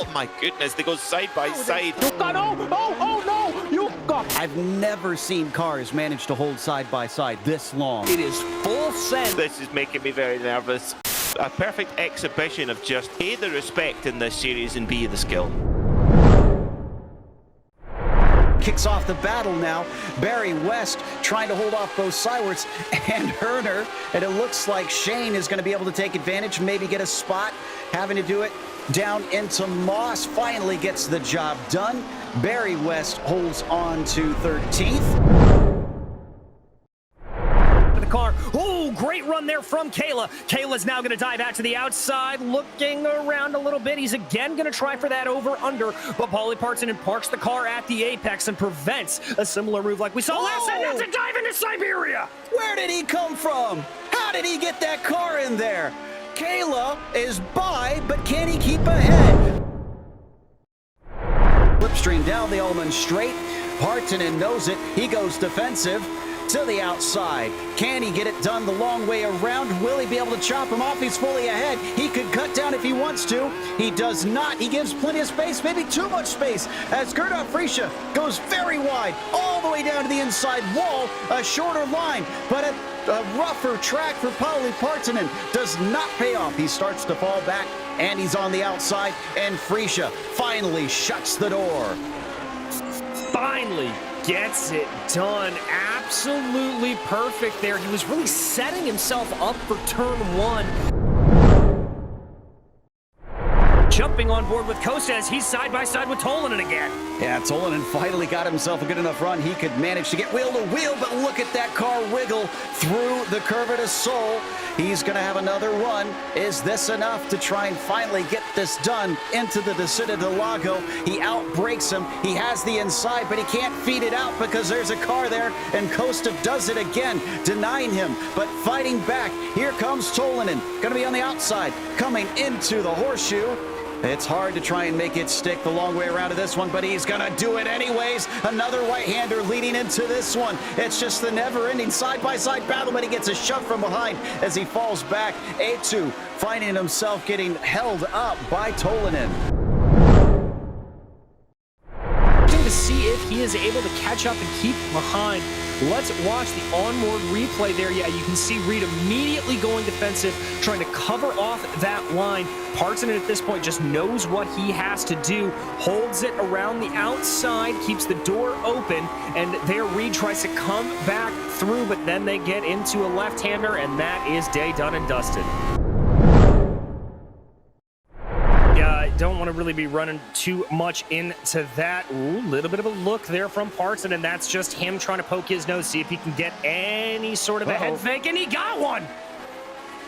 Oh my goodness, they go side by side. I've never seen cars manage to hold side by side this long. It is full send. This is making me very nervous. A perfect exhibition of just A, the respect in this series, and B, the skill. Kicks off the battle now. Barry West trying to hold off both Seiwerts and Herner. And it looks like Shane is going to be able to take advantage, maybe get a spot, having to do it down into Moss. Finally gets the job done. Barry West holds on to 13th. Car. Oh, great run there from Kayla. Kayla's now going to dive out to the outside, looking around a little bit. He's again going to try for that over-under, but Paulie Partonen parks the car at the apex and prevents a similar move like we saw last time. That's a dive into Siberia. Where did he come from? How did he get that car in there? Kayla is by, but can he keep ahead? Slipstream down the Ullman straight. Partonen knows it. He goes defensive to the outside. Can he get it done the long way around? Will he be able to chop him off? He's fully ahead. He could cut down if he wants to. He does not. He gives plenty of space, maybe too much space, as Gerdau Friesche goes very wide, all the way down to the inside wall. A shorter line, but a rougher track for Paulie Partonen does not pay off. He starts to fall back, and he's on the outside, and Friesche finally shuts the door. Finally gets it done. Absolutely perfect there. He was really setting himself up for turn one. Jumping on board with Costa as he's side by side with Tolonen again. Yeah, Tolonen finally got himself a good enough run. He could manage to get wheel to wheel, but look at that car wiggle through the curve at his soul. He's going to have another run. Is this enough to try and finally get this done into the Descida del Lago? He outbrakes him. He has the inside, but he can't feed it out because there's a car there, and Costa does it again, denying him, but fighting back. Here comes Tolonen, going to be on the outside, coming into the horseshoe. It's hard to try and make it stick the long way around to this one, but he's going to do it anyways. Another right-hander leading into this one. It's just the never-ending side-by-side battle, but he gets a shove from behind as he falls back. A2 finding himself getting held up by Tolonen. To see if he is able to catch up and keep behind. Let's watch the onboard replay there. Yeah, you can see Reed immediately going defensive, trying to cover off that line. Partonen at this point just knows what he has to do, holds it around the outside, keeps the door open, and there Reed tries to come back through, but then they get into a left-hander, and that is day done and dusted. Don't want to really be running too much into that. Ooh, little bit of a look there from Partonen, and that's just him trying to poke his nose, see if he can get any sort of a head fake, and he got one!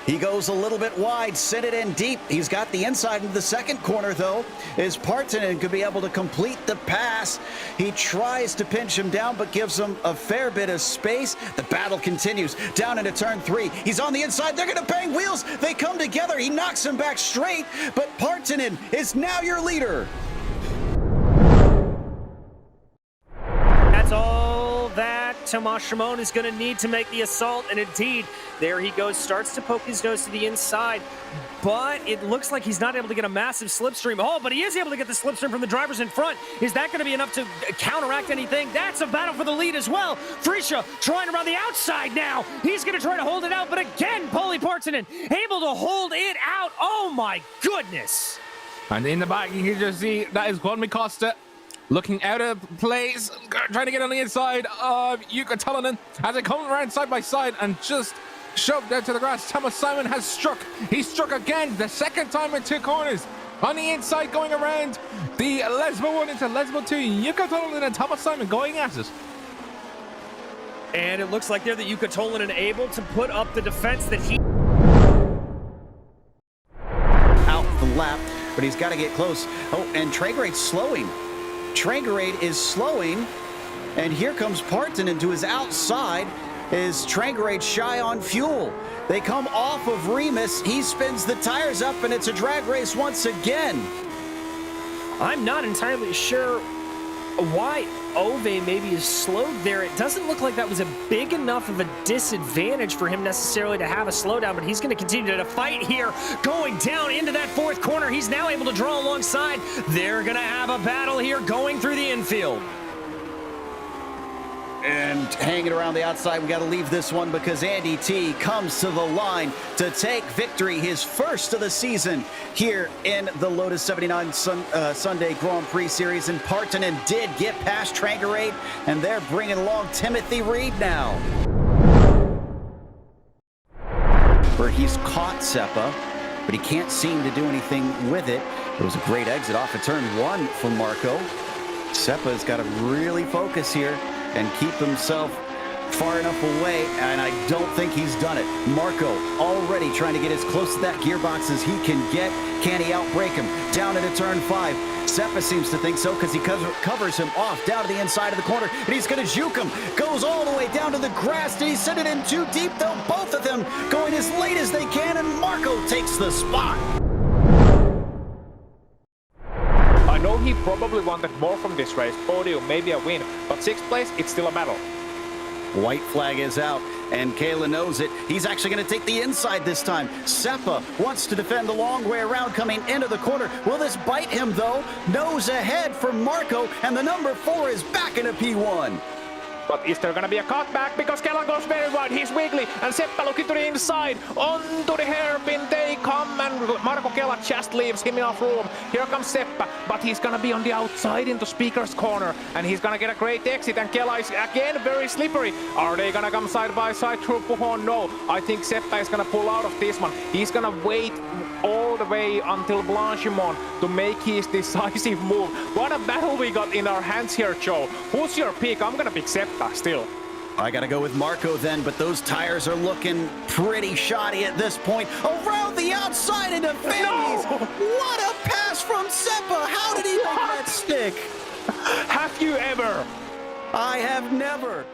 He goes a little bit wide, sent it in deep. He's got the inside into the second corner, though, as Partonen could be able to complete the pass. He tries to pinch him down, but gives him a fair bit of space. The battle continues down into turn 3. He's on the inside. They're going to bang wheels. They come together. He knocks him back straight, but Partonen is now your leader. That's all that Tomas Shimon is going to need to make the assault, and indeed, there he goes, starts to poke his nose to the inside, but it looks like he's not able to get a massive slipstream. Oh, but he is able to get the slipstream from the drivers in front. Is that going to be enough to counteract anything? That's a battle for the lead as well. Friesche trying around the outside now. He's going to try to hold it out, but again, Paulie Partonen able to hold it out. Oh my goodness. And in the back, you can just see that is Juan Costa looking out of place, trying to get on the inside of Jukka Tolonen as it comes around side by side and just shoved out to the grass. Thomas Simon has struck. He struck again, the second time in 2 corners. On the inside, going around the Lesbo 1 into Lesbo 2. Jukka Tolonen and Thomas Simon going at it. And it looks like there that Jukka Tolonen able to put up the defense that he... Out the lap, but he's got to get close. Oh, and Traeger's slowing. Traeger is slowing, and here comes Partonen to his outside. Is Traeger shy on fuel? They come off of Remus. He spins the tires up, and it's a drag race once again. I'm not entirely sure why Ove maybe is slowed there. It doesn't look like that was a big enough of a disadvantage for him necessarily to have a slowdown, but he's going to continue to fight here. Going down into that fourth corner, he's now able to draw alongside. They're going to have a battle here going through the infield. And hanging around the outside, we got to leave this one because Andy T comes to the line to take victory, his first of the season here in the Lotus 79 Sunday Grand Prix Series. And Partonen did get past Trangerade, and they're bringing along Timothy Reed now, where he's caught Seppa, but he can't seem to do anything with it. It was a great exit off of turn one from Marco. Seppa's got to really focus here and keep himself far enough away, and I don't think he's done it. Marco already trying to get as close to that gearbox as he can get. Can he outbrake him? Down into turn 5. Seppa seems to think so because he covers him off down to the inside of the corner, and he's going to juke him. Goes all the way down to the grass, and he's sent it in too deep, though. Both of them going as late as they can, and Marco takes the spot. I know he probably wanted more from this race, podium, maybe a win, but 6th place, it's still a battle. White flag is out, and Kayla knows it. He's actually going to take the inside this time. Seppa wants to defend the long way around coming into the corner. Will this bite him, though? Nose ahead for Marco, and the number 4 is back into P1. But is there gonna be a cutback? Because Kela goes very wide, he's wiggly, and Seppa looking to the inside, onto the hairpin they come, and Marco Kela just leaves him enough room. Here comes Seppa, but he's gonna be on the outside into Speaker's corner, and he's gonna get a great exit, and Kela is again very slippery. Are they gonna come side by side through Pujon? No, I think Seppa is gonna pull out of this one. He's gonna wait all the way until Blanchimont to make his decisive move. What a battle we got in our hands here, Joe. Who's your pick? I'm gonna pick Seppa still. I gotta go with Marco then, but those tires are looking pretty shoddy at this point. Around the outside into Fanny's. No! What a pass from Seppa! How did he make that stick? Have you ever? I have never.